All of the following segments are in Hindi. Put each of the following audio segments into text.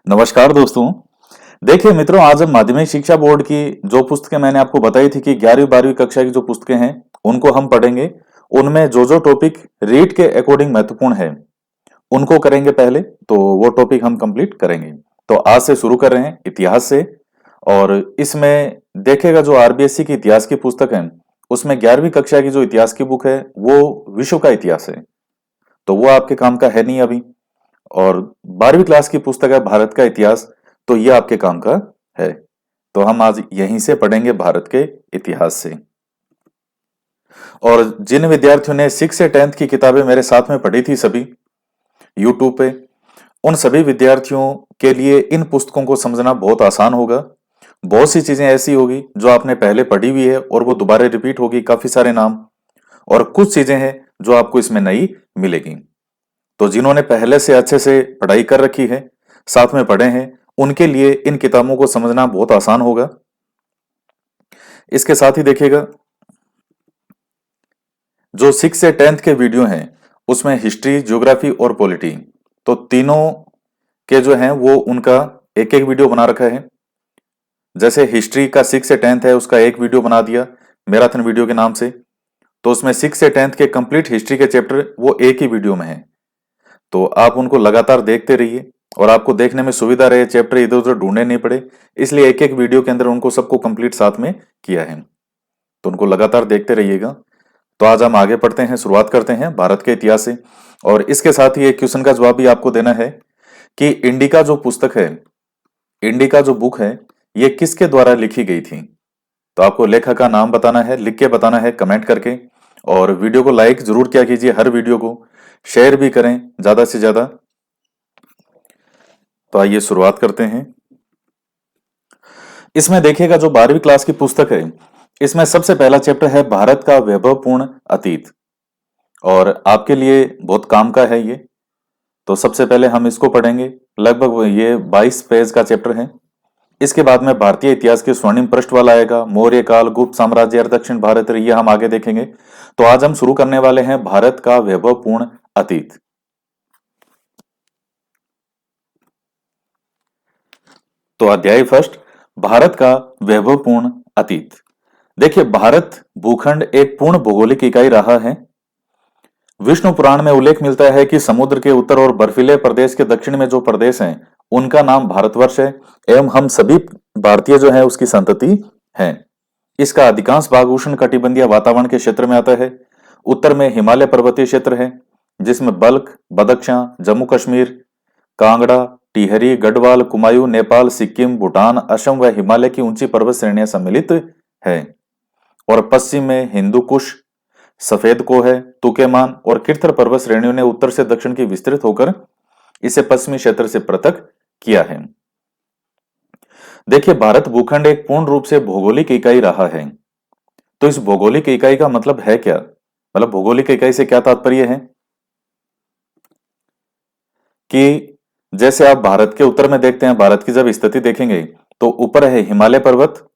नमस्कार दोस्तों। देखिए मित्रों, आज हम माध्यमिक शिक्षा बोर्ड की जो पुस्तकें मैंने आपको बताई थी कि 11वीं 12वीं कक्षा की जो पुस्तकें हैं उनको हम पढ़ेंगे। उनमें जो जो टॉपिक रीड के अकॉर्डिंग महत्वपूर्ण है उनको करेंगे पहले, तो वो टॉपिक हम कंप्लीट करेंगे। तो आज से शुरू कर रहे हैं इतिहास से। और इसमें देखेगा जो आरबीएससी की इतिहास की पुस्तक है उसमें 11वीं कक्षा की जो इतिहास की बुक है वो विश्व का इतिहास है, तो वो आपके काम का है नहीं अभी। और 12वीं क्लास की पुस्तक है भारत का इतिहास, तो ये आपके काम का है। तो हम आज यहीं से पढ़ेंगे भारत के इतिहास से। और जिन विद्यार्थियों ने 6 से 10th की किताबें मेरे साथ में पढ़ी थी सभी यूट्यूब पे, उन सभी विद्यार्थियों के लिए इन पुस्तकों को समझना बहुत आसान होगा। बहुत सी चीजें ऐसी होगी जो आपने पहले पढ़ी हुई है और वो दोबारा रिपीट होगी, काफी सारे नाम। और कुछ चीजें हैं जो आपको इसमें नई मिलेगी। तो जिन्होंने पहले से अच्छे से पढ़ाई कर रखी है, साथ में पढ़े हैं, उनके लिए इन किताबों को समझना बहुत आसान होगा। इसके साथ ही देखिएगा जो 6 से 10th के वीडियो हैं उसमें हिस्ट्री, ज्योग्राफी और पॉलिटी, तो तीनों के जो हैं वो उनका एक एक वीडियो बना रखा है। जैसे हिस्ट्री का 6 से 10th है उसका एक वीडियो बना दिया मैराथन वीडियो के नाम से। तो उसमें 6 से 10th के कंप्लीट हिस्ट्री के चैप्टर वो एक ही वीडियो में है। तो आप उनको लगातार देखते रहिए और आपको देखने में सुविधा रहे, चैप्टर इधर उधर ढूंढने नहीं पड़े, इसलिए एक एक वीडियो के अंदर उनको सबको कंप्लीट साथ में किया है। तो उनको लगातार देखते रहिएगा। तो आज हम आगे पढ़ते हैं, शुरुआत करते हैं भारत के इतिहास से। और इसके साथ ही एक क्वेश्चन का जवाब भी आपको देना है कि इंडिका जो पुस्तक है, इंडिका जो बुक है, ये किसके द्वारा लिखी गई थी। तो आपको लेखक का नाम बताना है, लिख के बताना है कमेंट करके। और वीडियो को लाइक जरूर किया कीजिए, हर वीडियो को शेयर भी करें ज्यादा से ज्यादा। तो आइए शुरुआत करते हैं। इसमें देखिएगा जो 12वीं क्लास की पुस्तक है इसमें सबसे पहला चैप्टर है भारत का वैभवपूर्ण अतीत, और आपके लिए बहुत काम का है ये। तो सबसे पहले हम इसको पढ़ेंगे, लगभग ये 22 पेज का चैप्टर है। इसके बाद में भारतीय इतिहास के स्वर्णिम पृष्ठ वाला आएगा, मौर्य काल, गुप्त साम्राज्य और दक्षिण भारत, ये हम आगे देखेंगे। तो आज हम शुरू करने वाले हैं भारत का वैभवपूर्ण अतीत। तो अध्याय फर्स्ट, भारत का वैभवपूर्ण अतीत। देखिए, भारत भूखंड एक पूर्ण भौगोलिक इकाई रहा है। विष्णु पुराण में उल्लेख मिलता है कि समुद्र के उत्तर और बर्फीले प्रदेश के दक्षिण में जो प्रदेश हैं उनका नाम भारतवर्ष है, एवं हम सभी भारतीय जो है उसकी संतति हैं। इसका अधिकांश भाग उष्ण कटिबंधीय वातावरण के क्षेत्र में आता है। उत्तर में हिमालय पर्वतीय क्षेत्र है जिसमें बल्ख, बदख्शां, जम्मू कश्मीर, कांगड़ा, टिहरी, गढ़वाल, कुमायूं, नेपाल, सिक्किम, भूटान, असम व हिमालय की ऊंची पर्वत श्रेणियां सम्मिलित है। और पश्चिम में हिंदू कुश, सफेद को है, तुकेमान और किर्थर पर्वत श्रेणियों ने उत्तर से दक्षिण की विस्तृत होकर इसे पश्चिमी क्षेत्र से पृथक किया है। देखिए, भारत भूखंड एक पूर्ण रूप से भौगोलिक इकाई रहा है। तो इस भौगोलिक इकाई का मतलब है क्या, मतलब भौगोलिक इकाई से क्या तात्पर्य है कि जैसे आप भारत के उत्तर में देखते हैं, भारत की जब स्थिति देखेंगे तो ऊपर है हिमालय पर्वत,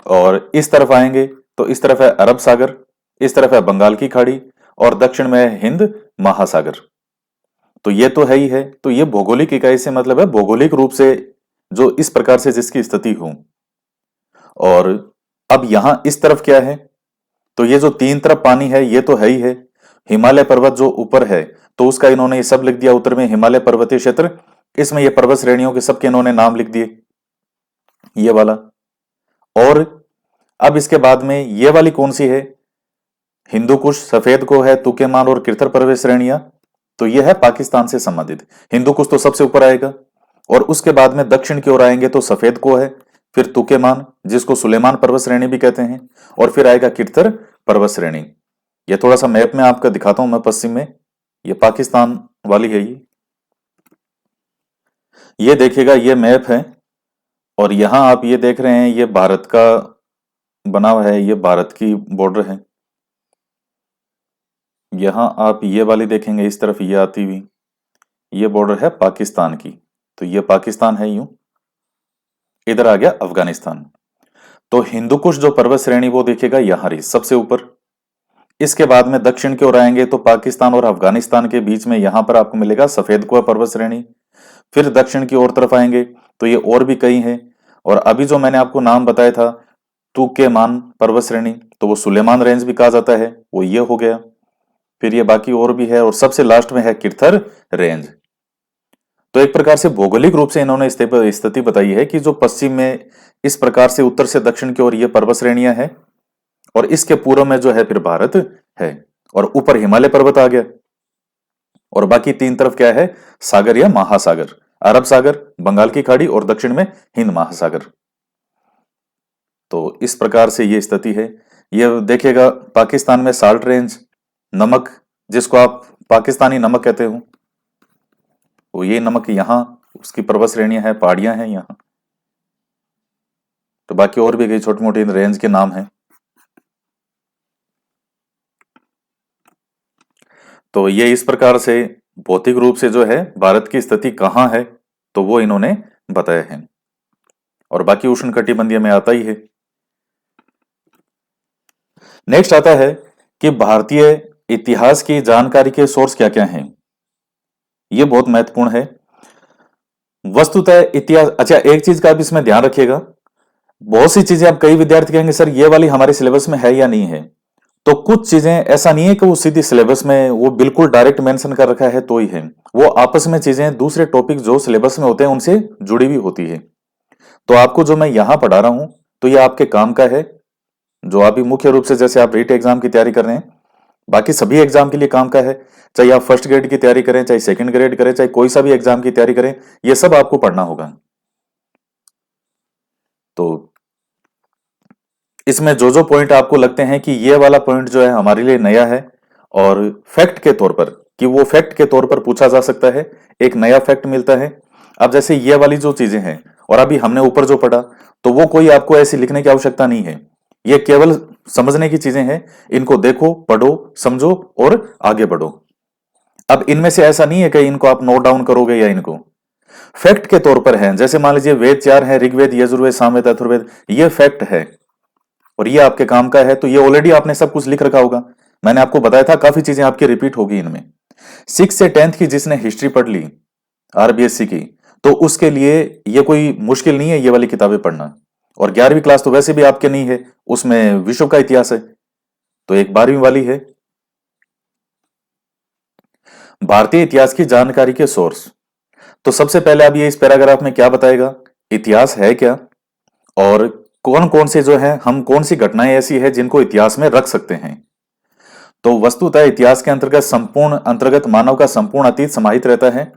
और इस तरफ आएंगे तो इस तरफ है अरब सागर, इस तरफ है बंगाल की खाड़ी, और दक्षिण में है हिंद महासागर। तो ये तो है ही है। तो ये भौगोलिक इकाई से मतलब है भौगोलिक रूप से जो इस प्रकार से जिसकी स्थिति हो। और अब यहां इस तरफ क्या है, तो ये जो तीन तरफ पानी है ये तो है ही है। हिमालय पर्वत जो ऊपर है तो उसका इन्होंने ये सब लिख दिया, उत्तर में हिमालय पर्वतीय क्षेत्र, इसमें ये पर्वत श्रेणियों के सबके इन्होंने नाम लिख दिए, ये वाला। और अब इसके बाद में ये वाली कौन सी है, हिंदू कुश, सफेद को है, तुकेमान और किर्थर पर्वत श्रेणियां, तो यह है पाकिस्तान से संबंधित। हिंदू कुश तो सबसे ऊपर आएगा, और उसके बाद में दक्षिण की ओर आएंगे तो सफेद को है, फिर तुकेमान जिसको सुलेमान पर्वत श्रेणी भी कहते हैं, और फिर आएगा किर्थर पर्वत श्रेणी। ये थोड़ा सा मैप में आपका दिखाता हूं मैं, पश्चिम में ये पाकिस्तान वाली है ये देखिएगा, ये मैप है। और यहां आप ये देख रहे हैं ये भारत का बना हुआ है, ये भारत की बॉर्डर है। यहां आप ये वाली देखेंगे, इस तरफ ये आती हुई ये बॉर्डर है पाकिस्तान की, तो ये पाकिस्तान है यूं। इधर आ गया अफगानिस्तान। तो हिंदुकुश जो पर्वत श्रेणी वो देखिएगा यहां रही सबसे ऊपर। इसके बाद में दक्षिण की ओर आएंगे तो पाकिस्तान और अफगानिस्तान के बीच में यहां पर आपको मिलेगा सफेद कुआ पर्वत श्रेणी। फिर दक्षिण की ओर तरफ आएंगे तो ये और भी कई हैं। और अभी जो मैंने आपको नाम बताया था तुर्कमेन पर्वत श्रेणी, तो वो सुलेमान रेंज भी कहा जाता है, वो ये हो गया। फिर ये बाकी और भी है, और सबसे लास्ट में है किर्थर रेंज। तो एक प्रकार से भौगोलिक रूप से इन्होंने स्थिति बताई है कि जो पश्चिम में इस प्रकार से उत्तर से दक्षिण की ओर ये पर्वत श्रेणियां हैं, और इसके पूर्व में जो है फिर भारत है, और ऊपर हिमालय पर्वत आ गया, और बाकी तीन तरफ क्या है, सागर या महासागर, अरब सागर, बंगाल की खाड़ी, और दक्षिण में हिंद महासागर। तो इस प्रकार से ये स्थिति है। ये देखिएगा पाकिस्तान में साल्ट रेंज, नमक जिसको आप पाकिस्तानी नमक कहते हो, वो ये नमक यहाँ उसकी पर्वत श्रेणियां हैं, पहाड़ियां हैं यहाँ। तो बाकी और भी कई छोटी मोटी रेंज के नाम हैं। तो ये इस प्रकार से भौतिक रूप से जो है भारत की स्थिति कहाँ है, तो वो इन्होंने बताया है, और बाकी उष्णकटिबंधीय में आता ही है। नेक्स्ट आता है कि भारतीय इतिहास की जानकारी के सोर्स क्या क्या हैं। ये बहुत महत्वपूर्ण है। वस्तुतः इतिहास, अच्छा एक चीज का आप इसमें ध्यान रखिएगा, बहुत सी चीजें, आप कई विद्यार्थी कहेंगे सर ये वाली हमारे सिलेबस में है या नहीं है, तो कुछ चीजें ऐसा नहीं है कि वो सीधी सिलेबस में वो बिल्कुल डायरेक्ट मेंशन कर रखा है तो ही है, वो आपस में चीजें दूसरे टॉपिक जो सिलेबस में होते हैं उनसे जुड़ी हुई होती है। तो आपको जो मैं यहां पढ़ा रहा हूं तो ये आपके काम का है, जो अभी मुख्य रूप से जैसे आप रीट एग्जाम की तैयारी कर रहे हैं, बाकी सभी एग्जाम के लिए काम का है, चाहे आप फर्स्ट ग्रेड की तैयारी करें, चाहे सेकंड ग्रेड करें, चाहे कोई सा भी एग्जाम की तैयारी करें, ये सब आपको पढ़ना होगा। तो इसमें जो जो पॉइंट आपको लगते हैं कि ये वाला पॉइंट जो है हमारे लिए नया है, और फैक्ट के तौर पर, कि वो फैक्ट के तौर पर पूछा जा सकता है, एक नया फैक्ट मिलता है। अब जैसे ये वाली जो चीजें हैं और अभी हमने ऊपर जो पढ़ा, तो वो कोई आपको ऐसी लिखने की आवश्यकता नहीं है, ये केवल समझने की चीजें हैं। इनको देखो, पढ़ो, समझो और आगे बढ़ो। अब इनमें से ऐसा नहीं है कि इनको आप नोट डाउन करोगे या इनको फैक्ट के तौर पर है। जैसे मान लीजिए वेद 4 है, ऋग्वेद, यजुर्वेद, सामवेद, अथर्ववेद, ये फैक्ट है और ये आपके काम का है, तो ये ऑलरेडी आपने सब कुछ लिख रखा होगा। मैंने आपको बताया था काफी चीजें आपकी रिपीट होगी इनमें। 6 से 10th की जिसने हिस्ट्री पढ़ ली आरबीएससी की, तो उसके लिए ये कोई मुश्किल नहीं है ये वाली किताबें पढ़ना। और 11वीं क्लास तो वैसे भी आपके नहीं है, उसमें विश्व का इतिहास है, तो एक 12वीं वाली है। भारतीय इतिहास की जानकारी के सोर्स, तो सबसे पहले अब ये इस पैराग्राफ में क्या बताएगा, इतिहास है क्या, और कौन कौन से जो है हम कौन सी घटनाएं ऐसी है जिनको इतिहास में रख सकते हैं। तो वस्तुतः इतिहास के अंतर्गत मानव का संपूर्ण अतीत समाहित रहता है,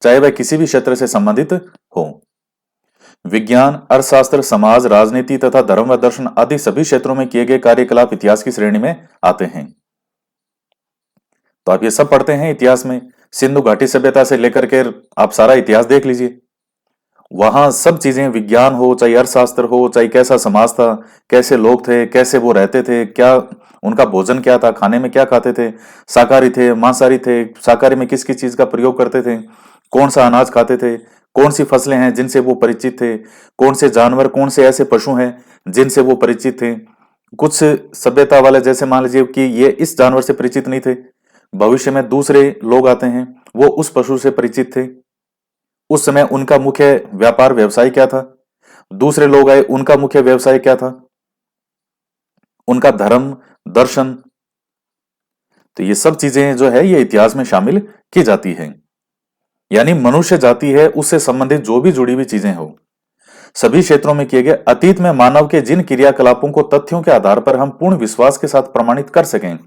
चाहे वह किसी भी क्षेत्र से संबंधित हो। विज्ञान, अर्थशास्त्र, समाज, राजनीति तथा धर्म व दर्शन आदि सभी क्षेत्रों में किए गए कार्यकलाप इतिहास की श्रेणी में आते हैं। तो आप ये सब पढ़ते हैं इतिहास में, सिंधु घाटी सभ्यता से लेकर के आप सारा इतिहास देख लीजिए, वहां सब चीजें, विज्ञान हो चाहे अर्थशास्त्र हो, चाहे कैसा समाज था, कैसे लोग थे, कैसे वो रहते थे, क्या उनका भोजन क्या था, खाने में क्या खाते थे, शाकाहारी थे, मांसाहारी थे, शाकाहारी में किस किस चीज का प्रयोग करते थे, कौन सा अनाज खाते थे, कौन सी फसलें हैं जिनसे वो परिचित थे, कौन से जानवर, कौन से ऐसे पशु हैं जिनसे वो परिचित थे। कुछ सभ्यता वाले जैसे मान लीजिए कि ये इस जानवर से परिचित नहीं थे, भविष्य में दूसरे लोग आते हैं वो उस पशु से परिचित थे, उस समय उनका मुख्य व्यापार व्यवसाय क्या था, दूसरे लोग आए उनका मुख्य व्यवसाय क्या था, उनका धर्म, दर्शन। तो ये सब चीजें जो है ये इतिहास में शामिल की जाती हैं। यानी मनुष्य जाति है उससे संबंधित जो भी जुड़ी हुई चीजें हो, सभी क्षेत्रों में किए गए अतीत में मानव के जिन क्रियाकलापों को तथ्यों के आधार पर हम पूर्ण विश्वास के साथ प्रमाणित कर सकें,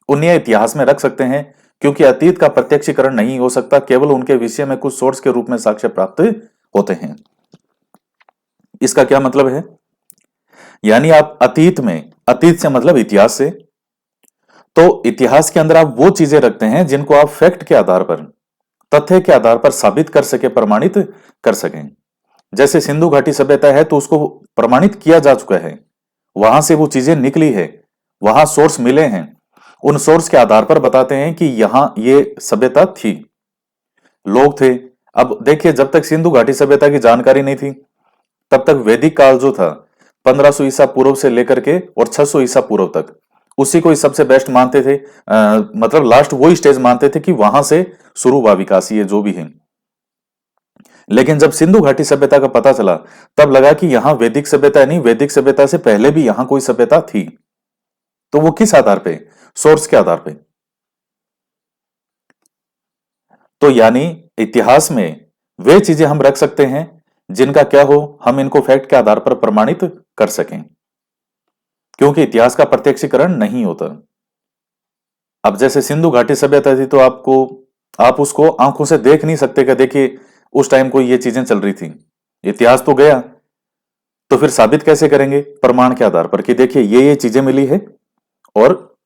उन्हें इतिहास में रख सकते हैं, क्योंकि अतीत का प्रत्यक्षीकरण नहीं हो सकता, केवल उनके विषय में कुछ सोर्स के रूप में साक्ष्य प्राप्त होते हैं। इसका क्या मतलब है, यानी आप अतीत में, अतीत से मतलब इतिहास से, तो इतिहास के अंदर आप वो चीजें रखते हैं जिनको आप फैक्ट के आधार पर, तथ्य के आधार पर साबित कर सके, प्रमाणित कर सकें। जैसे सिंधु घाटी सभ्यता है तो उसको प्रमाणित किया जा चुका है, वहां से वो चीजें निकली है, वहां सोर्स मिले हैं, उन सोर्स के आधार पर बताते हैं कि यहां ये सभ्यता थी, लोग थे। अब देखिए जब तक सिंधु घाटी सभ्यता की जानकारी नहीं थी तब तक वैदिक काल जो था 1500 ईसा पूर्व से लेकर के और 600 ईसा पूर्व तक उसी को ही सबसे बेस्ट मानते थे, मतलब लास्ट वही स्टेज मानते थे कि वहां से शुरू हुआ विकास ये जो भी है। लेकिन जब सिंधु घाटी सभ्यता का पता चला, तब लगा कि यहां वैदिक सभ्यता नहीं, वैदिक सभ्यता से पहले भी यहां कोई सभ्यता थी। तो वो किस आधार पे? सोर्स के आधार पे। तो यानी इतिहास में वे चीजें हम रख सकते हैं जिनका क्या हो, हम इनको फैक्ट के आधार पर प्रमाणित कर सकें, क्योंकि इतिहास का प्रत्यक्षीकरण नहीं होता। अब जैसे सिंधु घाटी सभ्यता थी, तो आप उसको आंखों से देख नहीं सकते कि देखिए उस टाइम को ये चीजें चल रही थी। इतिहास तो गया, तो फिर साबित कैसे करेंगे? प्रमाण के आधार पर कि देखिए ये चीजें मिली है, और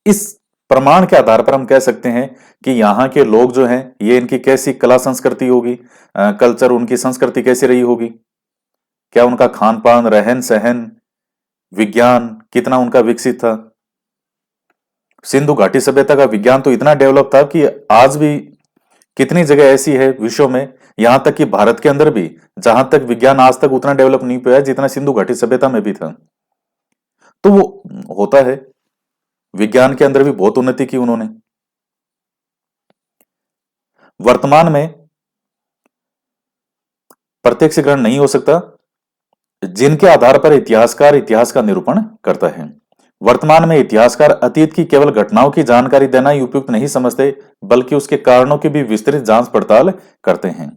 इस प्रमाण के आधार पर हम कह सकते हैं कि यहाँ के लोग जो हैं, ये इनकी कैसी कला संस्कृति होगी, कल्चर, उनकी संस्कृति कैसी रही होगी, क्या उनका खान पान, रहन सहन, विज्ञान कितना उनका विकसित था। सिंधु घाटी सभ्यता का विज्ञान तो इतना डेवलप था कि आज भी कितनी जगह ऐसी है विश्व में, यहां तक कि भारत के अंदर भी, जहां तक विज्ञान आज तक उतना डेवलप नहीं पाया जितना सिंधु घाटी सभ्यता में भी था। तो वो होता है, विज्ञान के अंदर भी बहुत उन्नति की उन्होंने। वर्तमान में प्रत्यक्ष ग्रहण नहीं हो सकता, जिनके आधार पर इतिहासकार इतिहास का निरूपण करता है। वर्तमान में इतिहासकार अतीत की केवल घटनाओं की जानकारी देना ही उपयुक्त नहीं समझते, बल्कि उसके कारणों की भी विस्तृत जांच पड़ताल करते हैं।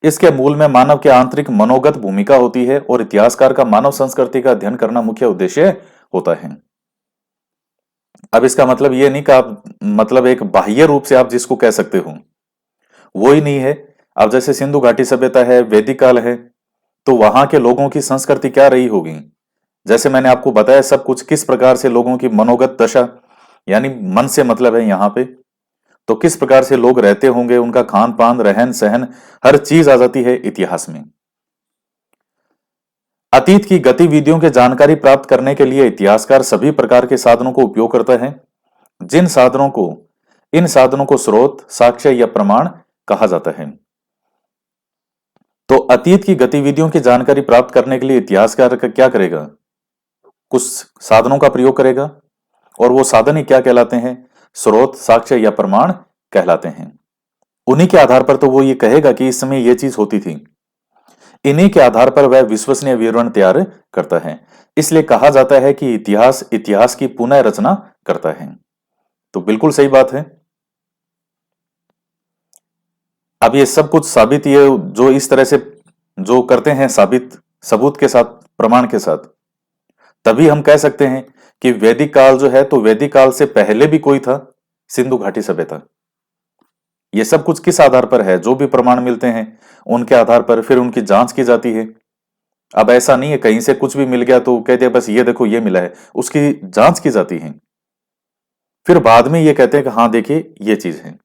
इसके मूल में मानव के आंतरिक मनोगत भूमिका होती है, और इतिहासकार का मानव संस्कृति का अध्ययन करना मुख्य उद्देश्य होता है। अब इसका मतलब ये नहीं कि आप मतलब एक बाह्य रूप से आप जिसको कह सकते हो वो ही नहीं है। अब जैसे सिंधु घाटी सभ्यता है, वैदिक काल है, तो वहां के लोगों की संस्कृति क्या रही होगी? जैसे मैंने आपको बताया सब कुछ, किस प्रकार से लोगों की मनोगत दशा, यानी मन से मतलब है यहां पे, तो किस प्रकार से लोग रहते होंगे, उनका खान पान, रहन सहन, हर चीज आ जाती है इतिहास में। अतीत की गतिविधियों की जानकारी प्राप्त करने के लिए इतिहासकार सभी प्रकार के साधनों को उपयोग करता है। जिन साधनों को इन साधनों को स्रोत, साक्ष्य या प्रमाण कहा जाता है। तो अतीत की गतिविधियों की जानकारी प्राप्त करने के लिए इतिहासकार का क्या करेगा? कुछ साधनों का प्रयोग करेगा, और वो साधन ही क्या कहलाते हैं? स्रोत, साक्ष्य या प्रमाण कहलाते हैं। उन्हीं के आधार पर तो वो ये कहेगा कि इस समय ये चीज होती थी। इन्हीं के आधार पर वह विश्वसनीय विवरण तैयार करता है। इसलिए कहा जाता है कि इतिहास इतिहास की पुनः रचना करता है। तो बिल्कुल सही बात है। अब ये सब कुछ साबित, ये जो इस तरह से जो करते हैं साबित, सबूत के साथ, प्रमाण के साथ, तभी हम कह सकते हैं कि वैदिक काल जो है, तो वैदिक काल से पहले भी कोई था सिंधु घाटी सभ्यता। ये सब कुछ किस आधार पर है? जो भी प्रमाण मिलते हैं उनके आधार पर फिर उनकी जांच की जाती है। अब ऐसा नहीं है कहीं से कुछ भी मिल गया तो कहते हैं बस ये देखो ये मिला है, उसकी जांच की जाती है। फिर बाद में ये कहते हैं कि हाँ देखिए ये चीज है।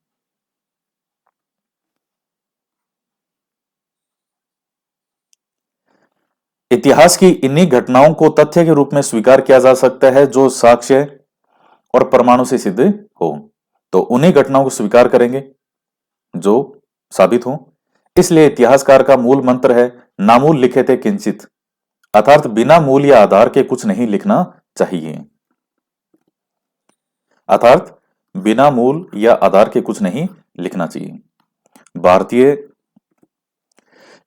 इतिहास की इन्हीं घटनाओं को तथ्य के रूप में स्वीकार किया जा सकता है जो साक्ष्य और प्रमाणों से सिद्ध हो। तो उन्हीं घटनाओं को स्वीकार करेंगे जो साबित हो। इसलिए इतिहासकार का मूल मंत्र है, नामूल लिखे थे किंचित, अर्थात बिना मूल या आधार के कुछ नहीं लिखना चाहिए। अर्थात बिना मूल या आधार के कुछ नहीं लिखना चाहिए। भारतीय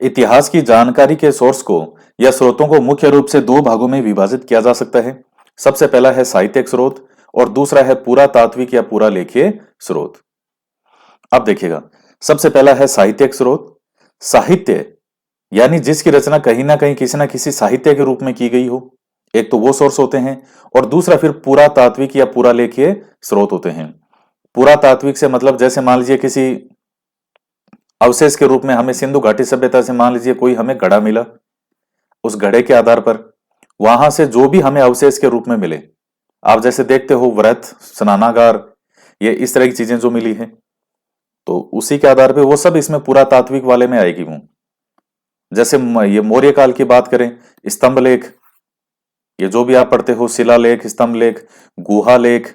इतिहास की जानकारी के सोर्स को या स्रोतों को मुख्य रूप से दो भागों में विभाजित किया जा सकता है। सबसे पहला है साहित्यिक स्रोत, और दूसरा है पुरातात्विक या पुरालेखीय स्रोत। अब देखिएगा, सबसे पहला है साहित्यिक स्रोत। साहित्य यानी जिसकी रचना कहीं ना कहीं किसी ना किसी साहित्य के रूप में की गई हो, एक तो वो सोर्स होते हैं, और दूसरा फिर पुरातात्विक या पुरालेखीय स्रोत होते हैं। पुरातात्विक से मतलब जैसे मान लीजिए किसी अवशेष के रूप में हमें सिंधु घाटी सभ्यता से मान लीजिए कोई हमें घड़ा मिला, उस घड़े के आधार पर वहां से जो भी हमें अवशेष के रूप में मिले, आप जैसे देखते हो व्रत, स्नानागार, ये इस तरह की चीजें जो मिली हैं, तो उसी के आधार पे वो सब इसमें पुरातात्विक वाले में आएगी। वो जैसे ये मौर्य काल की बात करें, स्तंभ लेख, ये जो भी आप पढ़ते हो, शिलालेख, स्तंभ लेख, गुहा लेख,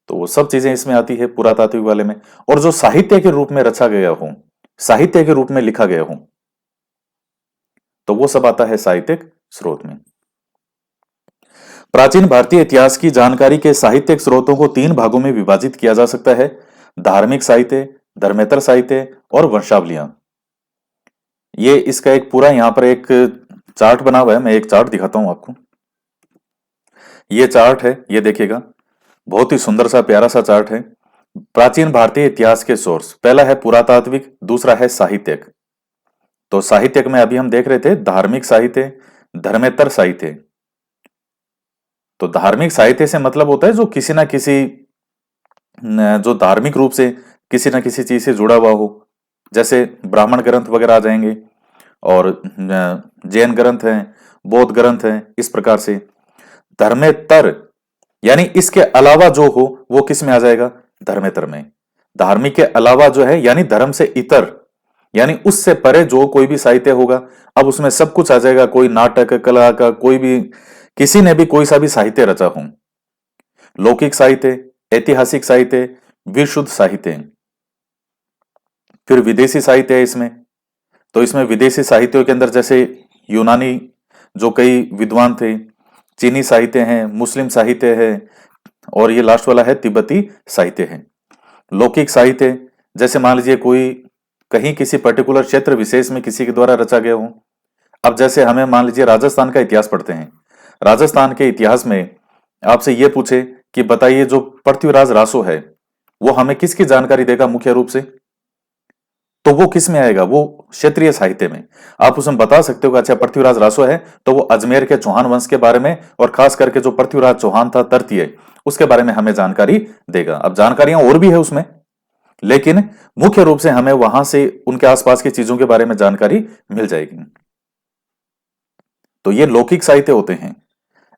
तो वो सब चीजें इसमें आती है पुरातात्विक वाले में। और जो साहित्य के रूप में रचा गया हो, साहित्य के रूप में लिखा गया हो, तो वो सब आता है साहित्यिक स्रोत में। प्राचीन भारतीय इतिहास की जानकारी के साहित्यिक स्रोतों को तीन भागों में विभाजित किया जा सकता है: धार्मिक साहित्य, धर्मेतर साहित्य और वंशावलियां। ये इसका एक पूरा यहां पर एक चार्ट बना हुआ है, मैं एक चार्ट दिखाता हूं आपको। ये चार्ट है, ये देखिएगा, बहुत ही सुंदर सा प्यारा सा चार्ट है। प्राचीन भारतीय इतिहास के सोर्स, पहला है पुरातात्विक, दूसरा है साहित्यिक। तो साहित्यिक में अभी हम देख रहे थे धार्मिक साहित्य, धर्मेतर साहित्य। तो धार्मिक साहित्य से मतलब होता है जो किसी ना किसी जो धार्मिक रूप से किसी ना किसी चीज से जुड़ा हुआ हो, जैसे ब्राह्मण ग्रंथ वगैरह आ जाएंगे, और जैन ग्रंथ हैं, बौद्ध ग्रंथ हैं, इस प्रकार से। धर्मेतर यानी इसके अलावा जो हो वो किस में आ जाएगा? धर्मेतर में। धार्मिक के अलावा जो है यानी धर्म से इतर, यानी उससे परे जो कोई भी साहित्य होगा, अब उसमें सब कुछ आ जाएगा। कोई नाटक कला का कोई भी, किसी ने भी कोई सा भी साहित्य रचा हो, लौकिक साहित्य, ऐतिहासिक साहित्य, विशुद्ध साहित्य। फिर विदेशी साहित्य है इसमें। तो इसमें विदेशी साहित्यों के अंदर जैसे यूनानी जो कई विद्वान थे, चीनी साहित्य है, मुस्लिम साहित्य है, और ये लास्ट वाला है तिब्बती साहित्य है। लौकिक साहित्य जैसे मान लीजिए कोई कहीं किसी पर्टिकुलर क्षेत्र विशेष में किसी के द्वारा रचा गया हो। अब जैसे हमें मान लीजिए राजस्थान का इतिहास पढ़ते हैं, राजस्थान के इतिहास में आपसे ये पूछे कि बताइए जो पृथ्वीराज रासो है वो हमें किसकी जानकारी देगा मुख्य रूप से, तो वो किस में आएगा? वो क्षेत्रीय साहित्य में। आप उसमें बता सकते हो कि अच्छा पृथ्वीराज रासो है तो वो अजमेर के चौहान वंश के बारे में, और खास करके जो पृथ्वीराज चौहान था तृतीय, उसके बारे में हमें जानकारी देगा। अब जानकारियां और भी है उसमें, लेकिन मुख्य रूप से हमें वहां से उनके आसपास की चीजों के बारे में जानकारी मिल जाएगी। तो ये लौकिक साहित्य होते हैं।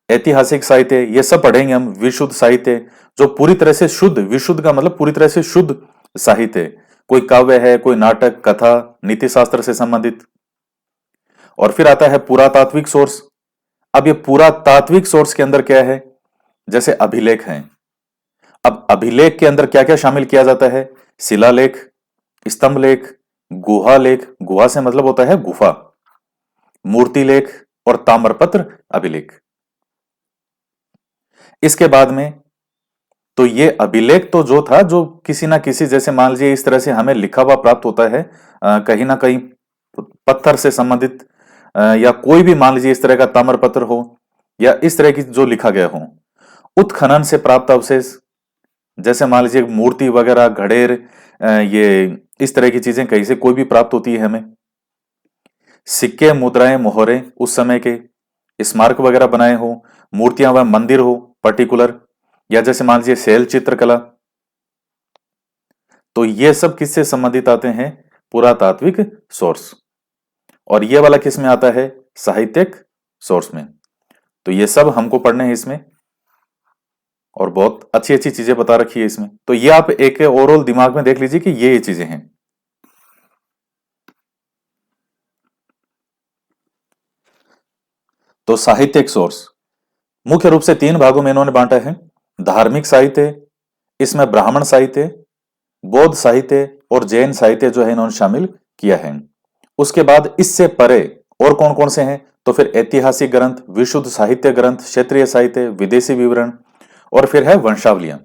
ऐतिहासिक साहित्य ये सब पढ़ेंगे हम। विशुद्ध साहित्य जो पूरी तरह से शुद्ध, विशुद्ध का मतलब पूरी तरह से शुद्ध साहित्य, कोई काव्य है, कोई नाटक, कथा, नीति शास्त्र से संबंधित। और फिर आता है पुरातात्विक सोर्स। अब ये पुरातात्विक सोर्स के अंदर क्या है? जैसे अभिलेख हैं। अब अभिलेख के अंदर क्या क्या शामिल किया जाता है? शिलालेख, स्तंभ लेख, गुहा लेख, गुहा से मतलब होता है गुफा, मूर्ति लेख और ताम्रपत्र अभिलेख। इसके बाद में तो ये अभिलेख तो जो था, जो किसी ना किसी, जैसे मान लीजिए इस तरह से हमें लिखा हुआ प्राप्त होता है, कहीं ना कहीं पत्थर से संबंधित, या कोई भी मान लीजिए इस तरह का ताम्रपत्र हो, या इस तरह की जो लिखा गया हो। उत्खनन से प्राप्त अवशेष, जैसे मान लीजिए मूर्ति वगैरह, घड़ेर, ये इस तरह की चीजें कहीं से कोई भी प्राप्त होती है हमें। सिक्के, मुद्राएं, मोहरे उस समय के, स्मारक वगैरह बनाए हो, मूर्तियां व मंदिर हो पर्टिकुलर, या जैसे मान लीजिए शैल चित्रकला। तो ये सब किससे संबंधित आते हैं? पुरातात्विक सोर्स। और ये वाला किस में आता है? साहित्यिक सोर्स में। तो ये सब हमको पढ़ने हैं इसमें, और बहुत अच्छी अच्छी चीजें बता रखी है इसमें। तो ये आप एक ओवरऑल दिमाग में देख लीजिए कि ये चीजें हैं। तो साहित्यिक सोर्स मुख्य रूप से तीन भागों में इन्होंने बांटा है। धार्मिक साहित्य, इसमें ब्राह्मण साहित्य, बौद्ध साहित्य और जैन साहित्य जो है इन्होंने शामिल किया है। उसके बाद इससे परे और कौन कौन से हैं? तो फिर ऐतिहासिक ग्रंथ, विशुद्ध साहित्य ग्रंथ, क्षेत्रीय साहित्य, विदेशी विवरण, और फिर है वंशावलियां।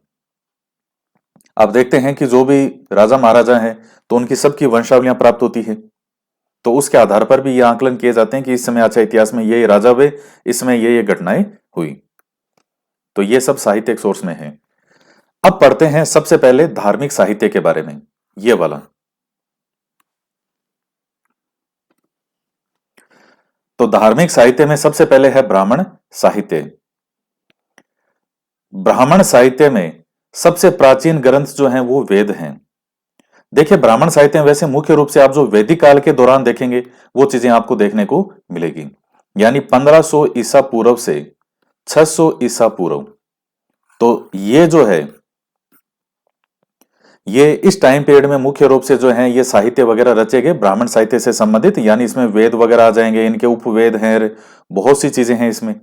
आप देखते हैं कि जो भी राजा महाराजा हैं तो उनकी सबकी वंशावलियां प्राप्त होती है। तो उसके आधार पर भी ये आकलन किए जाते हैं कि इस समय अच्छा इतिहास में ये राजा हुए, इसमें ये घटनाएं हुई। तो ये सब साहित्यिक सोर्स में है। अब पढ़ते हैं सबसे पहले धार्मिक साहित्य के बारे में, ये वाला। तो धार्मिक साहित्य में सबसे पहले है ब्राह्मण साहित्य। ब्राह्मण साहित्य में सबसे प्राचीन ग्रंथ जो हैं वो वेद हैं। देखिए ब्राह्मण साहित्य में वैसे मुख्य रूप से आप जो वैदिक काल के दौरान देखेंगे वो चीजें आपको देखने को मिलेगी, यानी 1500 ईसा पूर्व से 600 ईसा पूर्व। तो ये जो है, ये इस टाइम पीरियड में मुख्य रूप से जो है ये साहित्य वगैरह रचे गए ब्राह्मण साहित्य से संबंधित, यानी इसमें वेद वगैरह आ जाएंगे, इनके उपवेद हैं, बहुत सी चीजें हैं इसमें,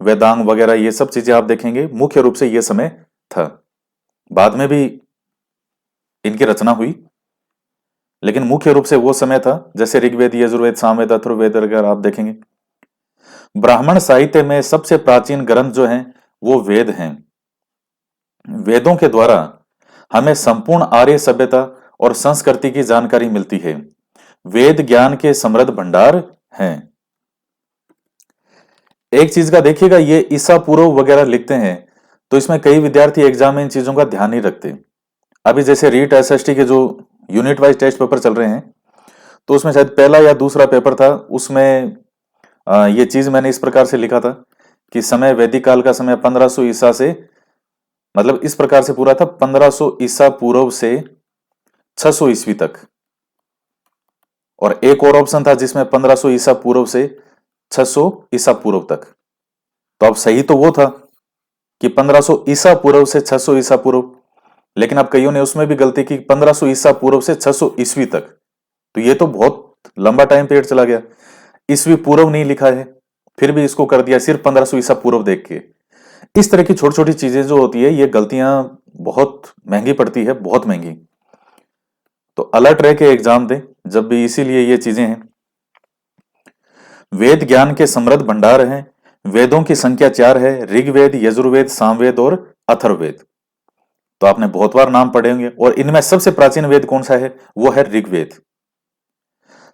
वेदांग वगैरह, ये सब चीजें आप देखेंगे। मुख्य रूप से ये समय था। बाद में भी इनकी रचना हुई, लेकिन मुख्य रूप से वो समय था। जैसे ऋग्वेद, यजुर्वेद, सामवेद, अथर्ववेद वगैरह आप देखेंगे। ब्राह्मण साहित्य में सबसे प्राचीन ग्रंथ जो हैं वो वेद हैं। वेदों के द्वारा हमें संपूर्ण आर्य सभ्यता और संस्कृति की जानकारी मिलती है। वेद ज्ञान के समृद्ध भंडार हैं। एक चीज का देखिएगा, ये ईसा पूर्व वगैरह लिखते हैं तो इसमें कई विद्यार्थी एग्जाम में इन चीजों का ध्यान नहीं रखते। अभी जैसे रीट एसएसटी के जो यूनिट वाइज टेस्ट पेपर चल रहे हैं, तो उसमें शायद पहला या दूसरा पेपर था, उसमें ये चीज मैंने इस प्रकार से लिखा था कि समय वैदिक काल का समय 1500 ईसा से, मतलब इस प्रकार से पूरा था 1500 ईसा पूर्व से 600 ईस्वी तक। और एक और ऑप्शन था जिसमें 1500 ईसा पूर्व से 600 ईसा पूर्व तक। तो अब सही तो वो था कि 1500 ईसा पूर्व से 600 ईसा पूर्व, लेकिन अब कईयों ने उसमें भी गलती की 1500 ईसा पूर्व से 600 ईस्वी तक। तो ये तो बहुत लंबा टाइम पीरियड चला गया, ईस्वी पूर्व नहीं लिखा है, फिर भी इसको कर दिया सिर्फ 1500 ईसा पूर्व देख के। इस तरह की छोटी छोटी चीजें जो होती है, ये गलतियां बहुत महंगी पड़ती है, बहुत महंगी। तो अलर्ट रह के एग्जाम दें जब भी, इसीलिए ये चीजें हैं। वेद ज्ञान के समृद्ध भंडार हैं। वेदों की संख्या 4 है, ऋग्वेद, यजुर्वेद, सामवेद और अथर्ववेद। तो आपने बहुत बार नाम पढ़े होंगे, और इनमें सबसे प्राचीन वेद कौन सा है? वो है ऋग्वेद।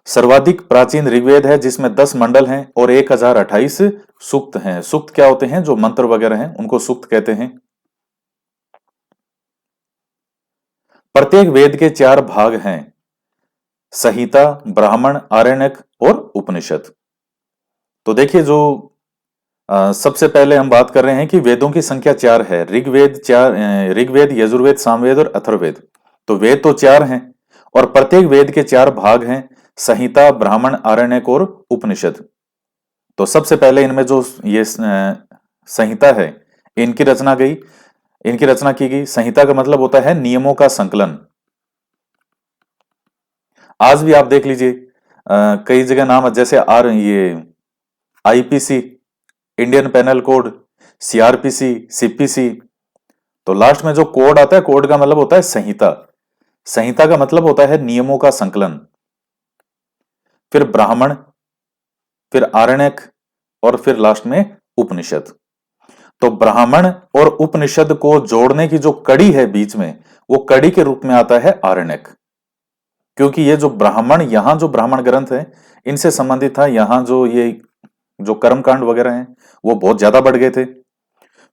सर्वाधिक प्राचीन ऋग्वेद है जिसमें 10 मंडल हैं और 1028 सूक्त हैं। सूक्त क्या होते हैं? जो मंत्र वगैरह हैं उनको सूक्त कहते हैं। प्रत्येक वेद के 4 भाग हैं, संहिता, ब्राह्मण, आरण्यक और उपनिषद। तो देखिए, जो सबसे पहले हम बात कर रहे हैं कि वेदों की संख्या 4 है। ऋग्वेद, यजुर्वेद, सामवेद और अथर्ववेद। तो वेद तो 4 हैं और प्रत्येक वेद के 4 भाग हैं, संहिता, ब्राह्मण, आरण्यक और उपनिषद। तो सबसे पहले इनमें जो ये संहिता है, इनकी रचना की गई। संहिता का मतलब होता है नियमों का संकलन। आज भी आप देख लीजिए, कई जगह नाम जैसे ये IPC, Indian penal code, CRPC, CPC. तो लास्ट में जो कोड आता है, कोड का मतलब होता है संहिता। संहिता का मतलब होता है नियमों का संकलन। फिर ब्राह्मण, फिर आरण्यक और फिर लास्ट में उपनिषद। तो ब्राह्मण और उपनिषद को जोड़ने की जो कड़ी है बीच में, वो कड़ी के रूप में आता है आरण्यक। क्योंकि ये जो ब्राह्मण, यहां जो ब्राह्मण ग्रंथ है इनसे संबंधित था, यहां जो कर्मकांड वगैरह हैं वो बहुत ज्यादा बढ़ गए थे।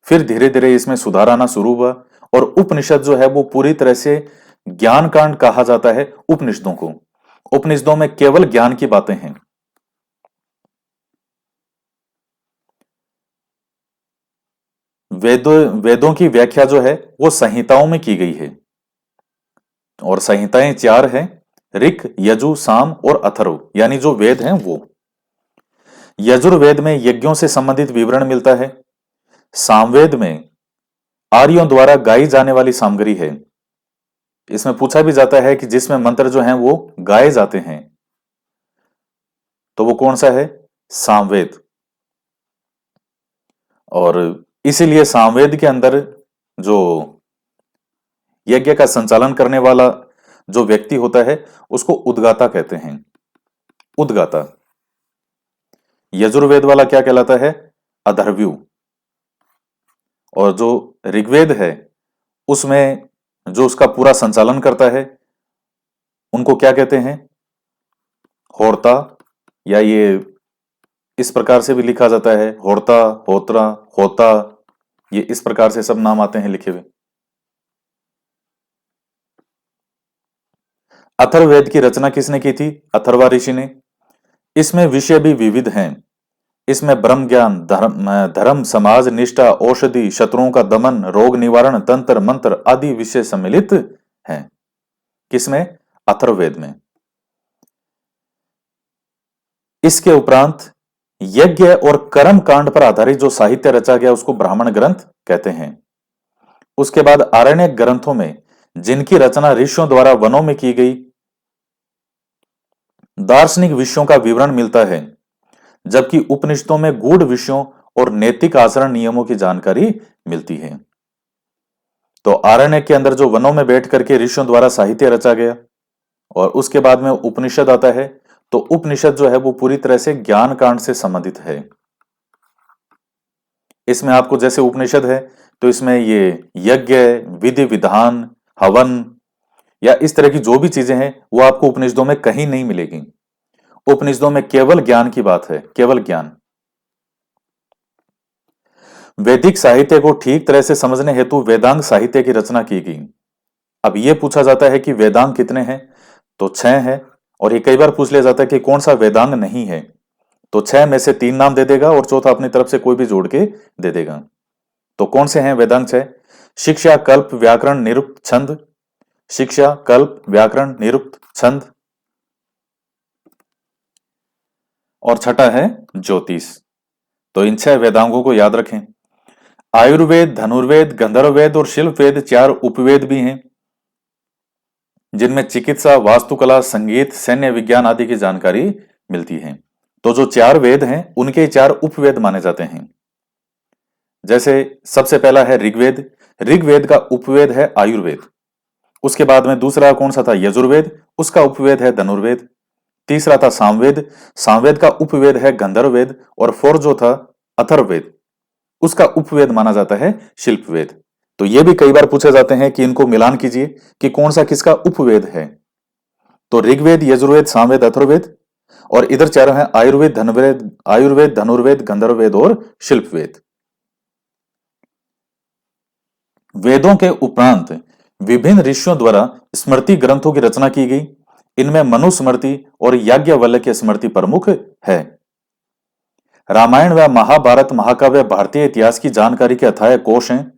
फिर धीरे धीरे इसमें सुधार आना शुरू हुआ, और उपनिषद जो है वो पूरी तरह से ज्ञान कांड कहा जाता है उपनिषदों को। उपनिषदों में केवल ज्ञान की बातें हैं। वेदों की व्याख्या जो है वो संहिताओं में की गई है, और संहिताएं 4 हैं, ऋक, यजु, साम और अथर्व, यानी जो वेद हैं वो। यजुर्वेद में यज्ञों से संबंधित विवरण मिलता है। सामवेद में आर्यों द्वारा गाई जाने वाली सामग्री है। इसमें पूछा भी जाता है कि जिसमें मंत्र जो हैं वो गाए जाते हैं, तो वो कौन सा है? सामवेद। और इसीलिए सामवेद के अंदर जो यज्ञ का संचालन करने वाला जो व्यक्ति होता है उसको उद्गाता कहते हैं। उद्गाता। यजुर्वेद वाला क्या कहलाता है? अधर्व्यु। और जो ऋग्वेद है उसमें जो उसका पूरा संचालन करता है उनको क्या कहते हैं? होर्ता, या ये इस प्रकार से भी लिखा जाता है, होर्ता, होत्रा, होता, ये इस प्रकार से सब नाम आते हैं लिखे हुए। अथर्ववेद की रचना किसने की थी? अथर्वा ऋषि ने। इसमें विषय भी विविध हैं। इसमें ब्रह्म ज्ञान, धर्म, समाज निष्ठा, औषधि, शत्रुओं का दमन, रोग निवारण, तंत्र मंत्र आदि विषय सम्मिलित हैं। किसमें? अथर्ववेद में। इसके उपरांत यज्ञ और कर्म कांड पर आधारित जो साहित्य रचा गया उसको ब्राह्मण ग्रंथ कहते हैं। उसके बाद आरण्यक ग्रंथों में जिनकी रचना ऋषियों द्वारा वनों में की गई दार्शनिक विषयों का विवरण मिलता है, जबकि उपनिषदों में गूढ़ विषयों और नैतिक आचरण नियमों की जानकारी मिलती है। तो आरण्यक के अंदर जो वनों में बैठ करके ऋषियों द्वारा साहित्य रचा गया, और उसके बाद में उपनिषद आता है, तो उपनिषद जो है वो पूरी तरह से ज्ञान कांड से संबंधित है। इसमें आपको जैसे उपनिषद है तो इसमें ये यज्ञ, विधि विधान, हवन, या इस तरह की जो भी चीजें हैं वो आपको उपनिषदों में कहीं नहीं मिलेगी। उपनिषदों में केवल ज्ञान की बात है, केवल ज्ञान। वैदिक साहित्य को ठीक तरह से समझने हेतु वेदांग साहित्य की रचना की गई। अब यह पूछा जाता है कि वेदांग कितने हैं, तो 6 हैं। और ये कई बार पूछ लिया जाता है कि कौन सा वेदांग नहीं है, तो 6 में से 3 नाम दे देगा और चौथा अपनी तरफ से कोई भी जोड़ के दे देगा। तो कौन से हैं वेदांग 6? शिक्षा, कल्प, व्याकरण, निरुक्त, छंद। शिक्षा, कल्प, व्याकरण, निरुक्त, छंद। और छठा है ज्योतिष। तो इन 6 वेदांगों को याद रखें। आयुर्वेद, धनुर्वेद, गंधर्ववेद और शिल्प वेद 4 उपवेद भी हैं, जिनमें चिकित्सा, वास्तुकला, संगीत, सैन्य विज्ञान आदि की जानकारी मिलती है। तो जो 4 वेद हैं उनके 4 उपवेद माने जाते हैं। जैसे सबसे पहला है ऋग्वेद। ऋग्वेद का उपवेद है आयुर्वेद। उसके बाद में दूसरा कौन सा था? यजुर्वेद। उसका उपवेद है धनुर्वेद। तीसरा था सामवेद। सामवेद का उपवेद है गंधर्ववेद। और फोर्थ जो था अथर्ववेद, उसका उपवेद माना जाता है शिल्पवेद। तो ये भी कई बार पूछे जाते हैं कि इनको मिलान कीजिए कि कौन सा किसका उपवेद है। तो ऋग्वेद, यजुर्वेद, सामवेद, अथर्ववेद। और इधर चारों हैं आयुर्वेद, धनुर्वेद, गंधर्ववेद और शिल्पवेद। वेदों के उपरांत विभिन्न ऋषियों द्वारा स्मृति ग्रंथों की रचना की गई। इनमें मनुस्मृति और याज्ञवल्क्य स्मृति प्रमुख है। रामायण व महाभारत महाकाव्य भारतीय इतिहास की जानकारी के अथाह कोश हैं।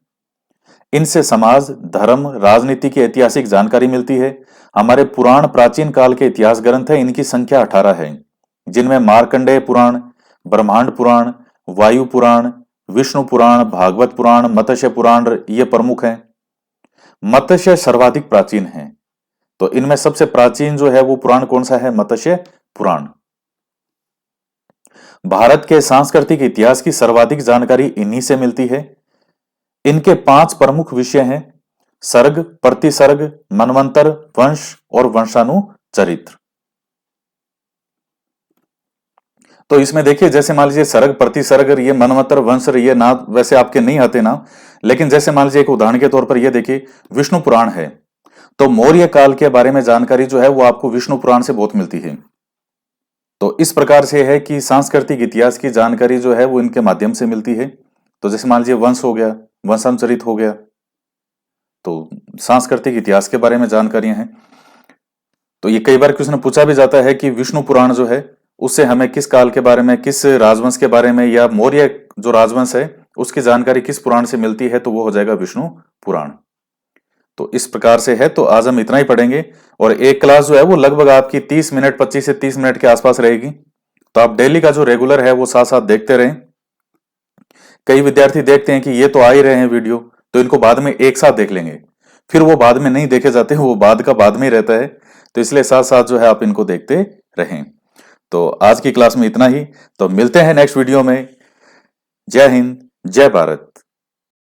इनसे समाज, धर्म, राजनीति की ऐतिहासिक जानकारी मिलती है। हमारे पुराण प्राचीन काल के इतिहास ग्रंथ हैं, इनकी संख्या 18 है, जिनमें मार्कंडेय पुराण, ब्रह्मांड पुराण, वायु पुराण, विष्णु पुराण, भागवत पुराण, मत्स्य पुराण ये प्रमुख हैं। मत्स्य सर्वाधिक प्राचीन है, तो इनमें सबसे प्राचीन जो है वो पुराण कौन सा है? मत्स्य पुराण। भारत के सांस्कृतिक इतिहास की सर्वाधिक जानकारी इन्हीं से मिलती है। इनके 5 प्रमुख विषय हैं: सर्ग, प्रतिसर्ग, मनवंतर, वंश और वंशानुचरित्र। तो इसमें देखिए, जैसे मान लीजिए सर्ग, प्रतिसर्ग, ये मनवंतर, वंश, ये ना वैसे आपके नहीं आते ना, लेकिन जैसे मान लीजिए एक उदाहरण के तौर पर ये देखिए विष्णु पुराण है, तो मौर्य काल के बारे में जानकारी जो है वो आपको विष्णु पुराण से बहुत मिलती है। तो इस प्रकार से है कि सांस्कृतिक इतिहास की जानकारी जो है वो इनके माध्यम से मिलती है। तो जैसे मान लीजिए वंश हो गया, वंशानुचरित हो गया, तो सांस्कृतिक इतिहास के बारे में जानकारियां हैं। तो ये कई बार क्वेश्चन पूछा भी जाता है कि विष्णु पुराण जो है उससे हमें किस काल के बारे में, किस राजवंश के बारे में, या मौर्य जो राजवंश है उसकी जानकारी किस पुराण से मिलती है, तो वो हो जाएगा विष्णु पुराण। तो इस प्रकार से है। तो आज हम इतना ही पढ़ेंगे और एक क्लास जो है वो लगभग आपकी 30 मिनट, 25 से 30 मिनट के आसपास रहेगी। तो आप डेली का जो रेगुलर है वो साथ साथ देखते रहें। कई विद्यार्थी देखते हैं कि ये तो आ ही रहे हैं वीडियो, तो इनको बाद में एक साथ देख लेंगे, फिर वो बाद में नहीं देखे जाते, वो बाद का बाद में ही रहता है। तो इसलिए साथ साथ जो है आप इनको देखते रहें। तो आज की क्लास में इतना ही। तो मिलते हैं नेक्स्ट वीडियो में। जय हिंद, जय भारत।